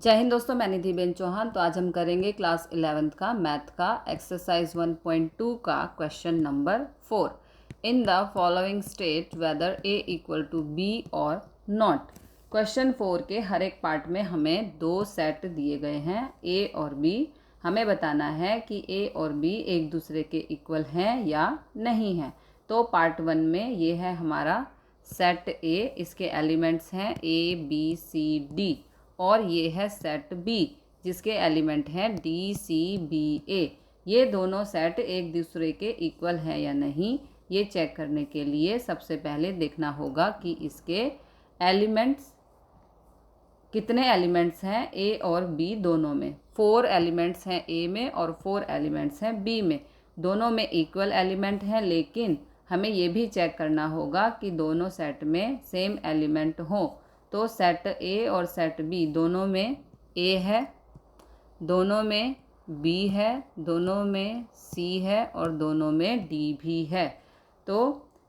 जय हिंद दोस्तों, मैं निधि बेन चौहान। तो आज हम करेंगे क्लास 11th का मैथ का एक्सरसाइज 1.2 का question number 4। In the following state whether A equal to B और नॉट। क्वेश्चन 4 के हर एक पार्ट में हमें दो सेट दिए गए हैं, ए और बी। हमें बताना है कि ए और बी एक दूसरे के इक्वल हैं या नहीं हैं। तो पार्ट 1 में ये है हमारा सेट ए, इसके एलिमेंट्स हैं ए बी सी डी। और ये है सेट बी जिसके एलिमेंट हैं डी सी बी ए। ये दोनों सेट एक दूसरे के इक्वल हैं या नहीं, ये चेक करने के लिए सबसे पहले देखना होगा कि इसके एलिमेंट्स कितने एलिमेंट्स हैं ए और बी दोनों में। 4 एलिमेंट्स हैं ए में और 4 एलिमेंट्स हैं बी में। दोनों में इक्वल एलिमेंट हैं, लेकिन हमें ये भी चेक करना होगा कि दोनों सेट में सेम एलिमेंट हो। तो सेट ए और सेट बी दोनों में ए है, दोनों में बी है, दोनों में सी है और दोनों में डी भी है। तो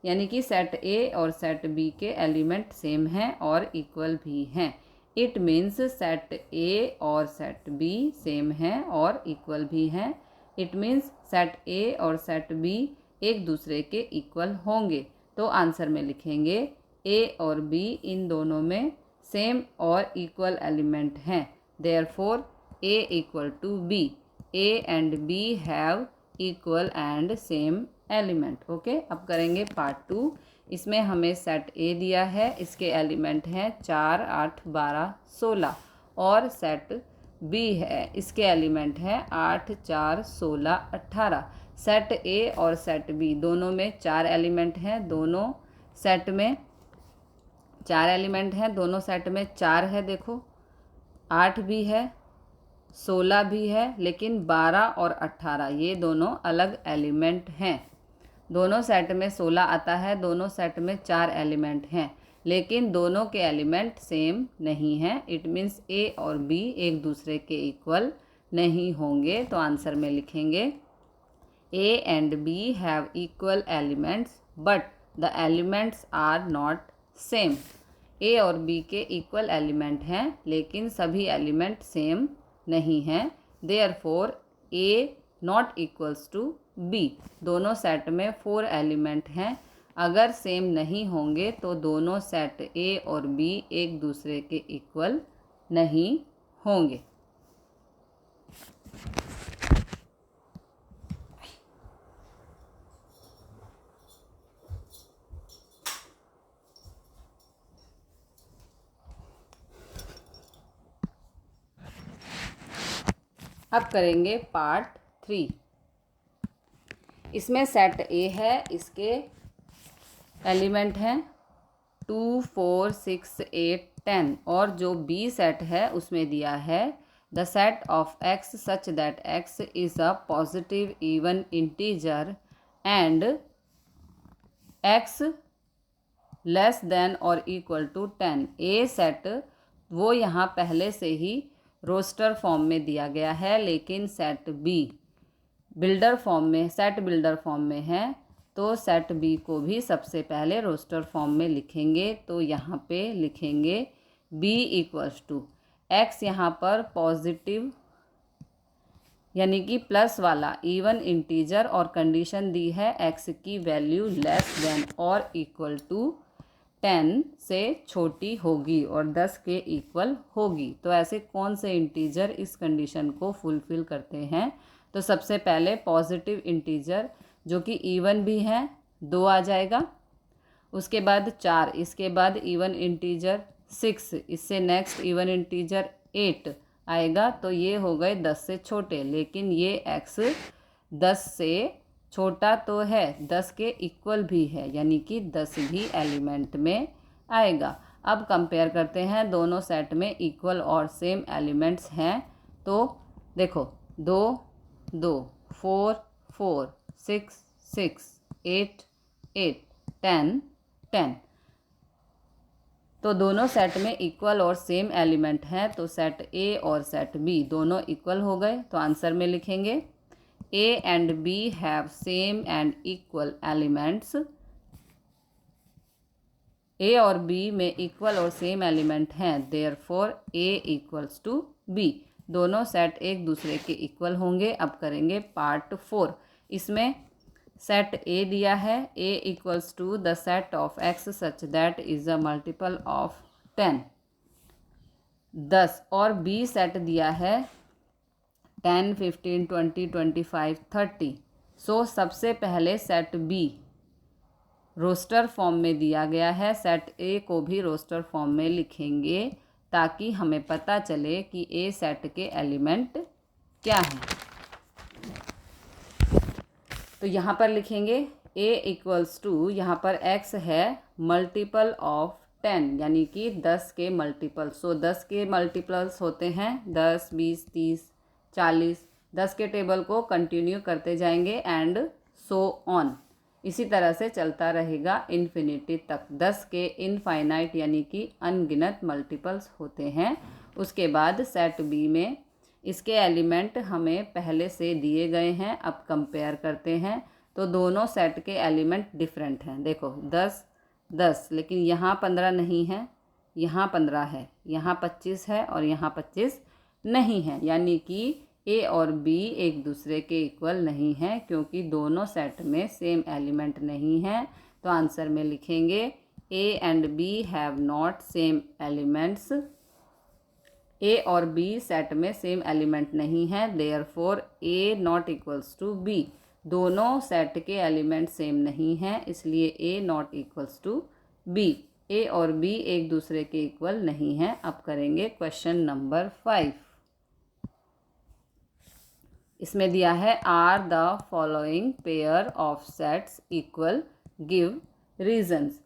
यानी कि सेट ए और सेट बी के एलिमेंट सेम हैं और इक्वल भी हैं। इट मीन्स सेट ए और सेट बी सेम हैं और इक्वल भी हैं। इट मीन्स सेट ए और सेट बी एक दूसरे के इक्वल होंगे। तो आंसर में लिखेंगे ए और बी इन दोनों में सेम और इक्वल एलिमेंट हैं। Therefore A equal to B. A and B have equal and same element. Okay, अब करेंगे पार्ट 2। इसमें हमें सेट ए दिया है, इसके एलिमेंट हैं 4, 8, 12, 16। और सेट बी है, इसके एलिमेंट हैं 8, 4, 16, 18। सेट ए और सेट बी दोनों में 4 एलिमेंट हैं, दोनों सेट में 4 एलिमेंट हैं, दोनों सेट में 4 है। देखो 8 भी है, 16 भी है, लेकिन 12 और 18 ये दोनों अलग एलिमेंट हैं। दोनों सेट में 16 आता है, दोनों सेट में 4 एलिमेंट हैं, लेकिन दोनों के एलिमेंट सेम नहीं हैं। इट मीन्स ए और बी एक दूसरे के इक्वल नहीं होंगे। तो आंसर में लिखेंगे A and B have equal elements but the elements are not same. A और बी के इक्वल एलिमेंट हैं, लेकिन सभी एलिमेंट सेम नहीं हैं। Therefore A not equals to B. दोनों सेट में 4 एलिमेंट हैं, अगर सेम नहीं होंगे तो दोनों सेट ए और बी एक दूसरे के इक्वल नहीं होंगे। अब करेंगे पार्ट 3। इसमें सेट ए है, इसके एलिमेंट हैं 2, 4, 6, 8, 10। और जो बी सेट है उसमें दिया है the set of X such that x is a positive even integer and x less than और इक्वल टू 10। ए सेट वो यहाँ पहले से ही रोस्टर फॉर्म में दिया गया है, लेकिन सेट बी बिल्डर फॉर्म में, सेट बिल्डर फॉर्म में है। तो सेट बी को भी सबसे पहले रोस्टर फॉर्म में लिखेंगे। तो यहाँ पे लिखेंगे बी इक्वल्स टू एक्स, यहाँ पर पॉजिटिव यानी कि प्लस वाला इवन इंटीजर, और कंडीशन दी है एक्स की वैल्यू लेस देन और इक्वल टू 10 से छोटी होगी और 10 के इक्वल होगी। तो ऐसे कौन से इंटीजर इस कंडीशन को फुलफ़िल करते हैं? तो सबसे पहले पॉजिटिव इंटीजर जो कि इवन भी हैं 2 आ जाएगा। उसके बाद 4, इसके बाद इवन इंटीजर 6, इससे नेक्स्ट इवन इंटीजर 8 आएगा। तो ये हो गए 10 से छोटे, लेकिन ये एक्स 10 से छोटा तो है, 10 के इक्वल भी है, यानी कि 10 भी एलिमेंट में आएगा। अब कंपेयर करते हैं, दोनों सेट में इक्वल और सेम एलिमेंट्स हैं। तो देखो 2, 2, 4, 4, 6, 6, 8, 8, 10, 10। तो दोनों सेट में इक्वल और सेम एलिमेंट हैं, तो सेट ए और सेट बी दोनों इक्वल हो गए। तो आंसर में लिखेंगे A and B have same and equal elements. A और बी में इक्वल और सेम एलिमेंट हैं, therefore A equals to B. दोनों सेट एक दूसरे के इक्वल होंगे। अब करेंगे पार्ट 4। इसमें सेट ए दिया है, A equals to the set of X such that is a multiple of 10 10, और बी सेट दिया है 10, 15, 20, 25, 30। सो सबसे पहले सेट बी रोस्टर फॉर्म में दिया गया है, सेट ए को भी रोस्टर फॉर्म में लिखेंगे ताकि हमें पता चले कि ए सेट के एलिमेंट क्या हैं। तो यहाँ पर लिखेंगे ए इक्वल्स टू, यहाँ पर एक्स है मल्टीपल ऑफ 10 यानी कि 10 के मल्टीपल। सो 10 के मल्टीपल्स होते हैं 10, 20, 30, 40। 10 के टेबल को कंटिन्यू करते जाएंगे एंड सो ऑन, इसी तरह से चलता रहेगा इन्फिनिटी तक। 10 के इनफाइनाइट यानी कि अनगिनत मल्टीपल्स होते हैं। उसके बाद सेट बी में इसके एलिमेंट हमें पहले से दिए गए हैं। अब कंपेयर करते हैं तो दोनों सेट के एलिमेंट डिफरेंट हैं। देखो 10, 10, लेकिन यहाँ 15 नहीं है, यहाँ 15 है, यहाँ 25 है और यहाँ 25 नहीं है, यानी कि ए और बी एक दूसरे के इक्वल नहीं है क्योंकि दोनों सेट में सेम एलिमेंट नहीं है। तो आंसर में लिखेंगे A and B have not same elements. A और बी सेट में सेम एलिमेंट नहीं है, therefore A not equals to B. दोनों सेट के एलिमेंट सेम नहीं हैं, इसलिए A not equals to B. A और बी एक दूसरे के इक्वल नहीं हैं। अब करेंगे क्वेश्चन नंबर 5। इसमें दिया है are the following pair of sets equal, give reasons.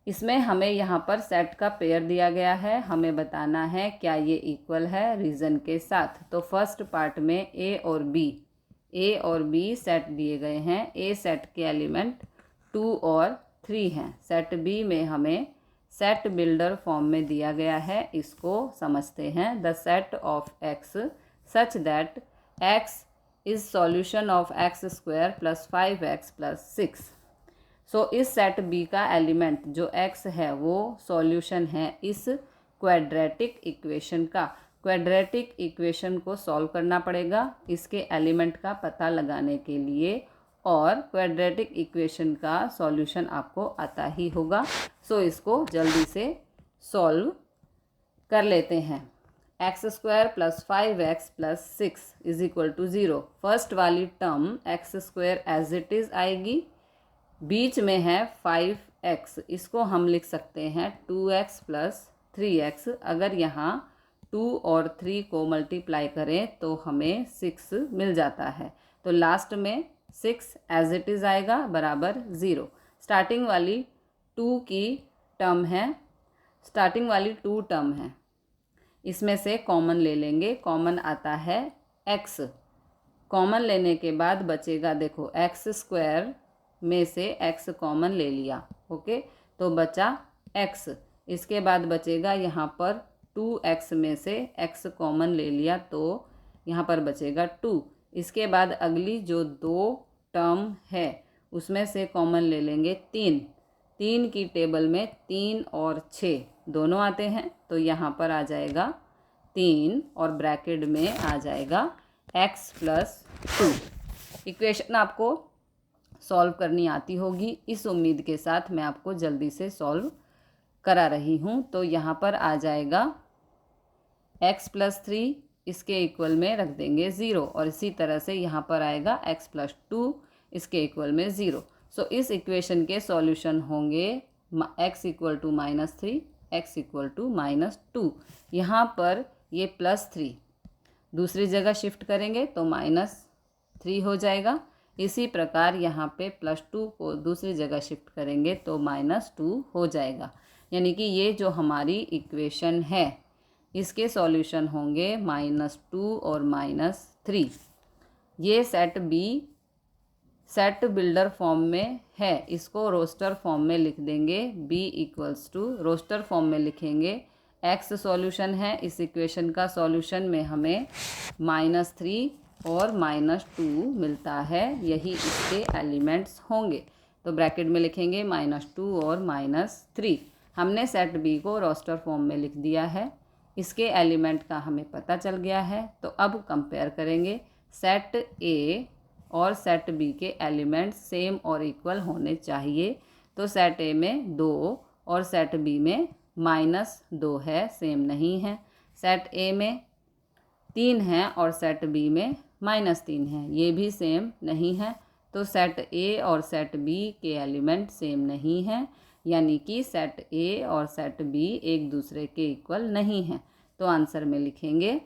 इसमें हमें यहाँ पर सेट का पेयर दिया गया है, हमें बताना है क्या ये इक्वल है रीज़न के साथ। तो फर्स्ट पार्ट में ए और बी सेट दिए गए हैं। ए सेट के एलिमेंट 2 और 3 हैं। सेट बी में हमें सेट बिल्डर फॉर्म में दिया गया है, इसको समझते हैं। The set of X such that x is solution of x square plus 5x plus 6। सो इस सेट बी का एलिमेंट जो x है वो सॉल्यूशन है इस क्वाड्रेटिक इक्वेशन का। क्वाड्रेटिक इक्वेशन को सॉल्व करना पड़ेगा इसके एलिमेंट का पता लगाने के लिए, और क्वाड्रेटिक इक्वेशन का सॉल्यूशन आपको आता ही होगा। सो इसको जल्दी से सॉल्व कर लेते हैं। X square plus 5x plus 6 is equal to 0। First वाली term X square as it is आएगी, बीच में है 5x, इसको हम लिख सकते हैं 2x प्लस 3x। अगर यहाँ 2 और 3 को मल्टीप्लाई करें तो हमें 6 मिल जाता है। तो लास्ट में 6 एज इट इज़ आएगा बराबर 0। स्टार्टिंग वाली 2 टर्म है, इसमें से कॉमन ले लेंगे। कॉमन आता है x। कॉमन लेने के बाद बचेगा, देखो एक्स स्क्वायर में से x कॉमन ले लिया, ओके, तो बचा x। इसके बाद बचेगा यहाँ पर 2x में से x कॉमन ले लिया तो यहाँ पर बचेगा 2। इसके बाद अगली जो 2 टर्म है उसमें से कॉमन ले लेंगे 3। 3 की टेबल में 3 और 6 दोनों आते हैं, तो यहाँ पर आ जाएगा 3 और ब्रैकेट में आ जाएगा x प्लस 2। इक्वेशन आपको सॉल्व करनी आती होगी, इस उम्मीद के साथ मैं आपको जल्दी से सॉल्व करा रही हूँ। तो यहाँ पर आ जाएगा x प्लस 3, इसके इक्वल में रख देंगे 0, और इसी तरह से यहाँ पर आएगा x प्लस 2, इसके इक्वल में 0। सो इस इक्वेशन के सॉल्यूशन होंगे x equal to -3, x equal to -2। यहाँ पर ये +3 दूसरी जगह शिफ्ट करेंगे तो -3 हो जाएगा। इसी प्रकार यहाँ पे +2 को दूसरी जगह शिफ्ट करेंगे तो -2 हो जाएगा। यानी कि ये जो हमारी इक्वेशन है इसके सॉल्यूशन होंगे -2 और -3। ये set B set builder form में है, इसको रोस्टर फॉर्म में लिख देंगे। b equals to roster form में लिखेंगे x सॉल्यूशन है, इस इक्वेशन का सॉल्यूशन में हमें -3 और -2 मिलता है, यही इसके एलिमेंट्स होंगे। तो ब्रैकेट में लिखेंगे -2 और -3। हमने सेट बी को रोस्टर फॉर्म में लिख दिया है। इसके एलिमेंट का हमें पता चल गया है। तो अब कंपेयर करेंगे। सेट ए और सेट बी के एलिमेंट सेम और इक्वल होने चाहिए। तो सेट ए में 2 और सेट बी में -2 है, सेम नहीं है। सेट ए में 3 है और सेट बी में -3 है, ये भी सेम नहीं है। तो सेट ए और सेट बी के एलिमेंट सेम नहीं हैं, यानी कि सेट ए और सेट बी एक दूसरे के इक्वल नहीं हैं। तो आंसर में लिखेंगे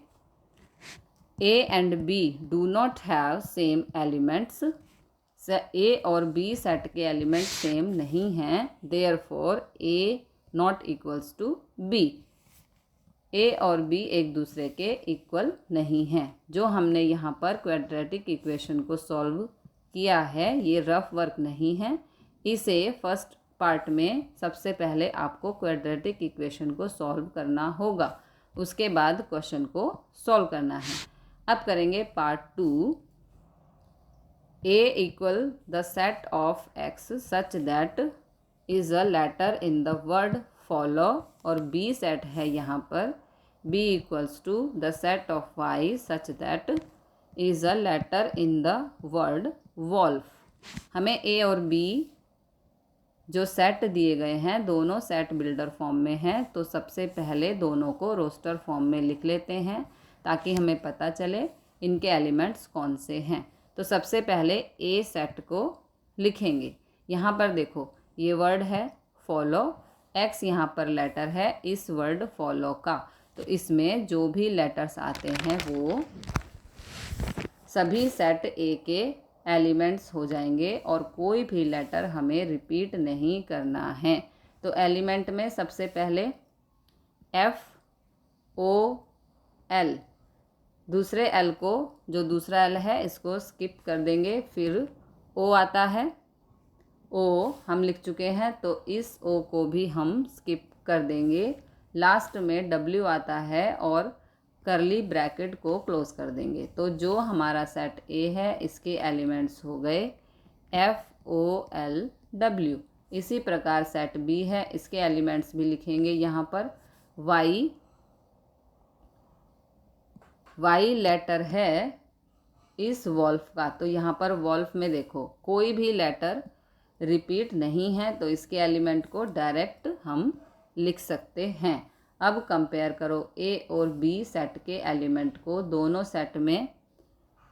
A and B do not have same elements. A और बी सेट के एलिमेंट सेम नहीं हैं, therefore A not equals to B. A और बी एक दूसरे के इक्वल नहीं हैं। जो हमने यहाँ पर क्वाड्रेटिक इक्वेशन को सॉल्व किया है, ये रफ वर्क नहीं है। इसे फर्स्ट पार्ट में सबसे पहले आपको क्वाड्रेटिक इक्वेशन को सॉल्व करना होगा, उसके बाद क्वेश्चन को सॉल्व करना है। अब करेंगे part 2। A equal the set of X such that is a letter in the word follow, और बी सेट है यहाँ पर b equals to the set of y such that is a letter in the word wolf. हमें a और b जो set दिए गए हैं दोनों सेट बिल्डर फॉर्म में हैं, तो सबसे पहले दोनों को रोस्टर फॉर्म में लिख लेते हैं ताकि हमें पता चले इनके एलिमेंट्स कौन से हैं। तो सबसे पहले a सेट को लिखेंगे। यहाँ पर देखो ये वर्ड है फॉलो, x यहाँ पर लेटर है इस वर्ड फॉलो का, तो इसमें जो भी लेटर्स आते हैं वो सभी सेट ए के एलिमेंट्स हो जाएंगे और कोई भी लेटर हमें रिपीट नहीं करना है। तो एलिमेंट में सबसे पहले F O L, दूसरे L को, जो दूसरा L है इसको स्किप कर देंगे, फिर O आता है, O हम लिख चुके हैं तो इस O को भी हम स्किप कर देंगे। लास्ट में W आता है और करली ब्रैकेट को क्लोज कर देंगे। तो जो हमारा सेट A है इसके एलिमेंट्स हो गए FOLW। इसी प्रकार सेट B है, इसके एलिमेंट्स भी लिखेंगे यहाँ पर Y लेटर है इस वॉल्फ का, तो यहाँ पर वॉल्फ में देखो कोई भी लेटर रिपीट नहीं है, तो इसके एलिमेंट को डायरेक्ट हम लिख सकते हैं। अब कंपेयर करो ए और बी सेट के एलिमेंट को। दोनों सेट में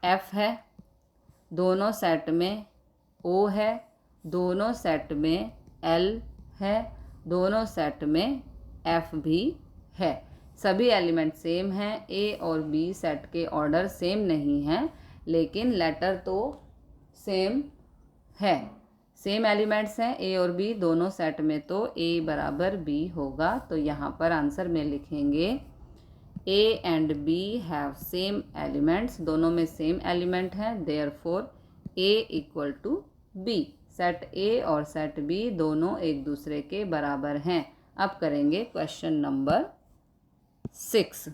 F है, दोनों सेट में O है, दोनों सेट में L है, दोनों सेट में F भी है। सभी एलिमेंट सेम हैं। ए और बी सेट के ऑर्डर सेम नहीं हैं, लेकिन लेटर तो सेम है। सेम एलिमेंट्स हैं ए और बी दोनों सेट में, तो ए बराबर बी होगा। तो यहाँ पर आंसर में लिखेंगे A and B have same elements, दोनों में सेम एलिमेंट हैं, therefore A equal to B. Set A और सेट बी दोनों एक दूसरे के बराबर हैं। अब करेंगे question number 6।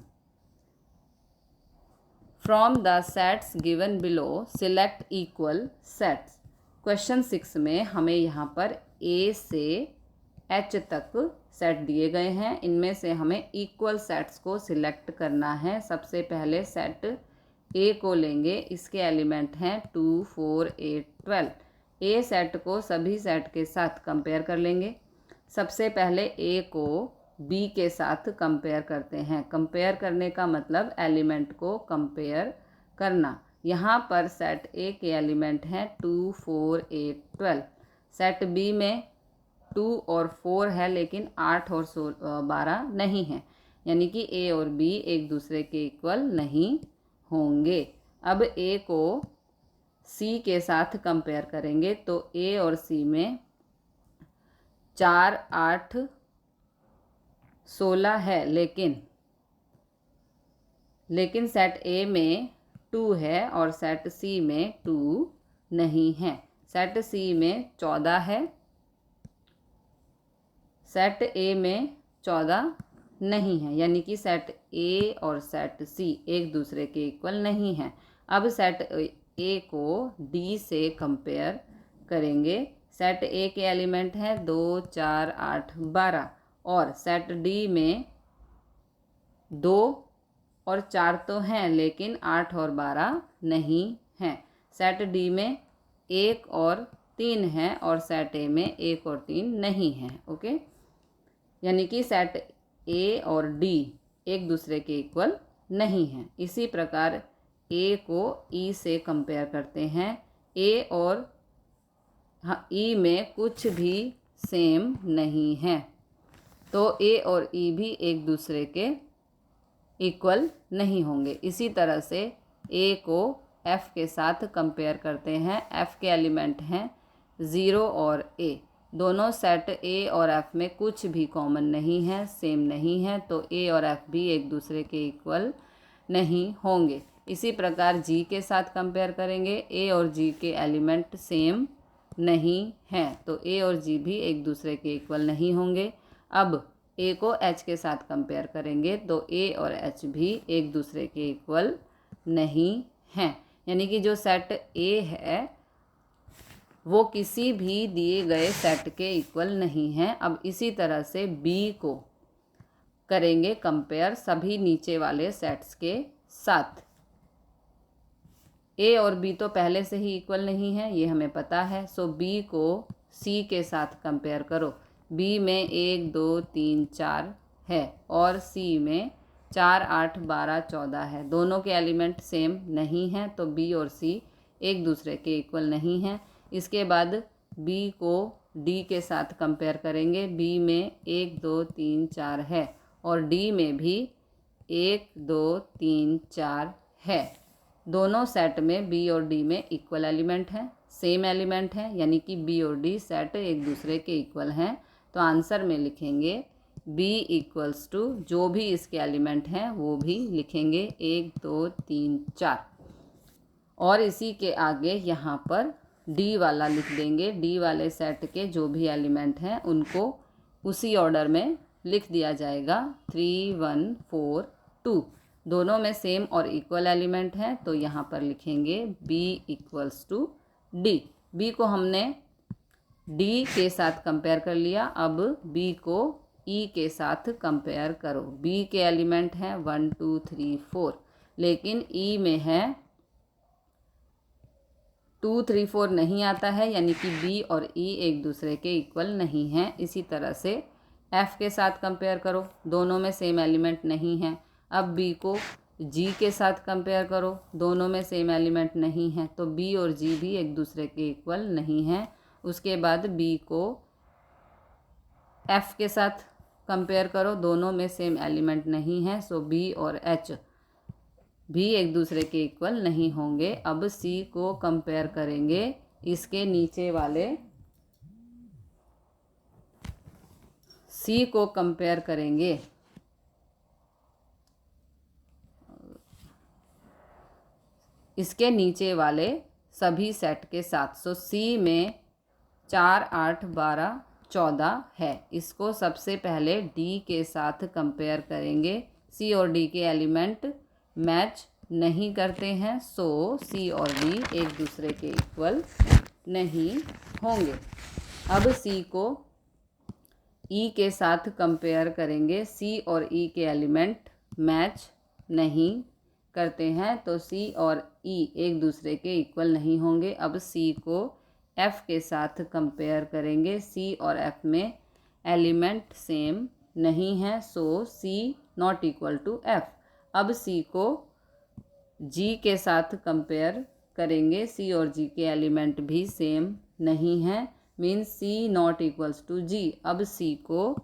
From the sets given below select equal sets. Question 6 में हमें यहाँ पर A से H तक सेट दिए गए हैं, इनमें से हमें इक्वल सेट्स को सिलेक्ट करना है। सबसे पहले सेट A को लेंगे, इसके एलिमेंट हैं 2 4 8 12। A सेट को सभी सेट के साथ कंपेयर कर लेंगे। सबसे पहले A को B के साथ कंपेयर करते हैं। कंपेयर करने का मतलब एलिमेंट को कंपेयर करना। यहाँ पर सेट ए के एलिमेंट हैं 2 4 8 12। सेट बी में 2 और 4 है, लेकिन 8 और 12 नहीं है, यानी कि ए और बी एक दूसरे के इक्वल नहीं होंगे। अब ए को सी के साथ कंपेयर करेंगे, तो ए और सी में 4 8 16 है, लेकिन सेट ए में 2 है और सेट सी में 2 नहीं है। सेट सी में 14 है, सेट ए में 14 नहीं है, यानी कि सेट ए और सेट सी एक दूसरे के इक्वल नहीं है। अब सेट ए को डी से कंपेयर करेंगे। सेट ए के एलिमेंट हैं 2 4 8 12 और सेट डी में 2 और 4 तो हैं लेकिन 8 और 12 नहीं हैं। सेट डी में 1 और 3 हैं और सेट ए में 1 और 3 नहीं हैं। ओके, यानी कि सेट ए और डी एक दूसरे के इक्वल नहीं हैं। इसी प्रकार ए को ई से कंपेयर करते हैं। ए और ई में कुछ भी सेम नहीं है, तो ए और ई भी एक दूसरे के इक्वल नहीं होंगे। इसी तरह से ए को एफ के साथ कंपेयर करते हैं। एफ के एलिमेंट हैं 0 और ए। दोनों सेट ए और एफ में कुछ भी कॉमन नहीं है, सेम नहीं है, तो ए और एफ भी एक दूसरे के इक्वल नहीं होंगे। इसी प्रकार जी के साथ कंपेयर करेंगे। ए और जी के एलिमेंट सेम नहीं हैं, तो ए और जी भी एक दूसरे के इक्वल नहीं होंगे। अब ए को एच के साथ कंपेयर करेंगे तो ए और एच भी एक दूसरे के इक्वल नहीं हैं, यानी कि जो सेट ए है वो किसी भी दिए गए सेट के इक्वल नहीं है। अब इसी तरह से बी को करेंगे कंपेयर सभी नीचे वाले सेट्स के साथ। ए और बी तो पहले से ही इक्वल नहीं है, ये हमें पता है। सो बी को सी के साथ कंपेयर करो। बी में 1 2 3 4 है और सी में 4 8 12 14 है। दोनों के एलिमेंट सेम नहीं हैं, तो बी और सी एक दूसरे के इक्वल नहीं हैं। इसके बाद बी को डी के साथ कंपेयर करेंगे। बी में 1 2 3 4 है और डी में भी 1 2 3 4 है। दोनों सेट में बी और डी में इक्वल एलिमेंट हैं, सेम एलिमेंट हैं, यानी कि बी और डी सेट एक दूसरे के इक्वल हैं। तो आंसर में लिखेंगे बी इक्वल्स टू जो भी इसके एलिमेंट हैं वो भी लिखेंगे 1 2 3 4 और इसी के आगे यहाँ पर डी वाला लिख देंगे। डी वाले सेट के जो भी एलिमेंट हैं उनको उसी ऑर्डर में लिख दिया जाएगा 3 1 4 2। दोनों में सेम और इक्वल एलिमेंट हैं, तो यहाँ पर लिखेंगे b equals to D. b को हमने d के साथ कंपेयर कर लिया। अब b को e के साथ कंपेयर करो। b के एलिमेंट हैं 1 2 3 4, लेकिन e में है 2 3 4 नहीं आता है, यानी कि b और e एक दूसरे के इक्वल नहीं हैं। इसी तरह से f के साथ कंपेयर करो, दोनों में सेम एलिमेंट नहीं हैं। अब b को g के साथ कंपेयर करो, दोनों में सेम एलिमेंट नहीं है, तो b और g भी एक दूसरे के इक्वल नहीं हैं। उसके बाद b को f के साथ कंपेयर करो, दोनों में सेम एलिमेंट नहीं है, सो b और h भी एक दूसरे के इक्वल नहीं होंगे। अब c को कंपेयर करेंगे इसके नीचे वाले, c को कंपेयर करेंगे इसके नीचे वाले सभी सेट के साथ। सो सी में 4 8 12 14 है। इसको सबसे पहले डी के साथ कंपेयर करेंगे। सी और डी के एलिमेंट मैच नहीं करते हैं, सो सी और डी एक दूसरे के इक्वल नहीं होंगे। अब सी को ई के साथ कंपेयर करेंगे। सी और ई के एलिमेंट मैच नहीं करते हैं, तो सी और ई एक दूसरे के इक्वल नहीं होंगे। अब सी को एफ़ के साथ कंपेयर करेंगे। सी और एफ़ में एलिमेंट सेम नहीं है, सो C not equal to F. अब सी को जी के साथ कंपेयर करेंगे। सी और जी के एलिमेंट भी सेम नहीं हैं, means C not equals to G. अब सी को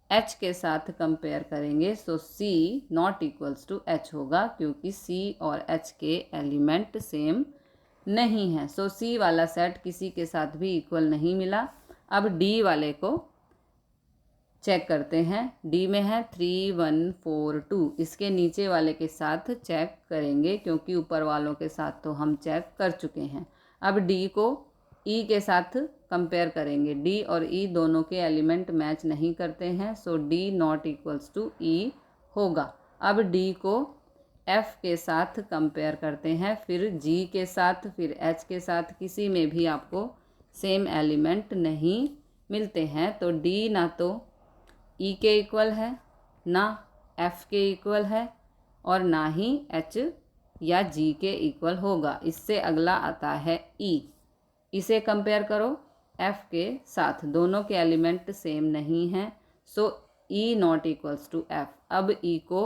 एच के साथ कंपेयर करेंगे, so C not equals to H होगा, क्योंकि सी और एच के एलिमेंट सेम नहीं हैं। सो सी वाला सेट किसी के साथ भी इक्वल नहीं मिला। अब डी वाले को चेक करते हैं। डी में है 3 1 4 2। इसके नीचे वाले के साथ चेक करेंगे, क्योंकि ऊपर वालों के साथ तो हम चेक कर चुके हैं। अब डी को ई के साथ कंपेयर करेंगे। डी और ई दोनों के एलिमेंट मैच नहीं करते हैं, सो डी नॉट इक्वल्स टू ई होगा। अब डी को एफ़ के साथ कंपेयर करते हैं, फिर जी के साथ, फिर एच के साथ। किसी में भी आपको सेम एलिमेंट नहीं मिलते हैं, तो डी ना तो ई के इक्वल है ना F के इक्वल है और ना ही H या G के इक्वल होगा। इससे अगला आता है E। इसे कंपेयर करो F के साथ, दोनों के एलिमेंट सेम नहीं हैं, so E not equals to F। अब E को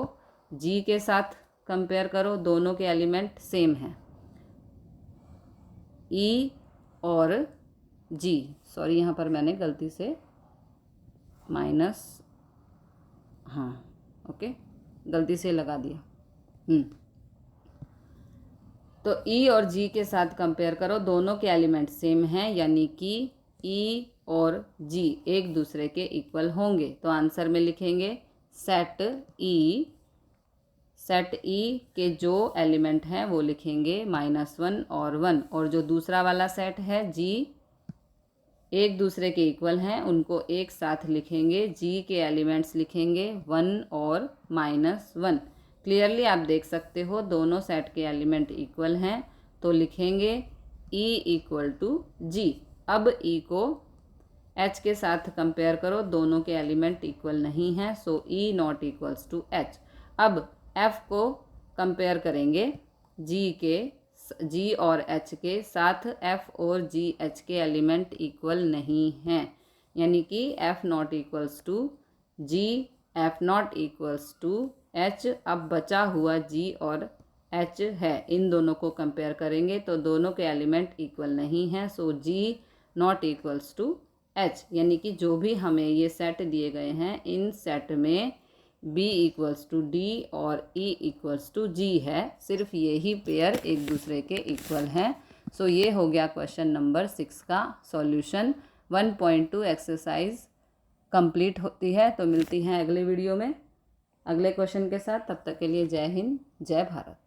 G के साथ कंपेयर करो, दोनों के एलिमेंट सेम हैं। E और G, सॉरी यहाँ पर मैंने गलती से माइनस, हाँ ओके, गलती से लगा दिया। तो E और G के साथ कंपेयर करो, दोनों के एलिमेंट सेम हैं, यानी कि E और G एक दूसरे के इक्वल होंगे। तो आंसर में लिखेंगे सेट E के जो एलिमेंट हैं वो लिखेंगे -1 और 1, और जो दूसरा वाला सेट है G एक दूसरे के इक्वल हैं, उनको एक साथ लिखेंगे। G के एलिमेंट्स लिखेंगे 1 और -1। क्लियरली आप देख सकते हो दोनों सेट के एलिमेंट इक्वल हैं, तो लिखेंगे E इक्वल टू G। अब E को H के साथ कंपेयर करो, दोनों के एलिमेंट इक्वल नहीं हैं, so E not equals to H। अब F को कंपेयर करेंगे G और H के साथ, F और G H के एलिमेंट इक्वल नहीं हैं, यानी कि F not equals to G, F not equals to H। अब बचा हुआ G और H है, इन दोनों को कंपेयर करेंगे तो दोनों के एलिमेंट इक्वल नहीं हैं, so G not equals to H। यानी कि जो भी हमें ये सेट दिए गए हैं, इन सेट में B इक्वल्स टू D और E इक्वल्स टू G है, सिर्फ ये ही पेयर एक दूसरे के इक्वल हैं। सो ये हो गया क्वेश्चन नंबर 6 का सॉल्यूशन। 1.2 एक्सरसाइज कंप्लीट होती है। तो मिलती हैं अगले वीडियो में अगले क्वेश्चन के साथ। तब तक के लिए जय हिंद, जय भारत।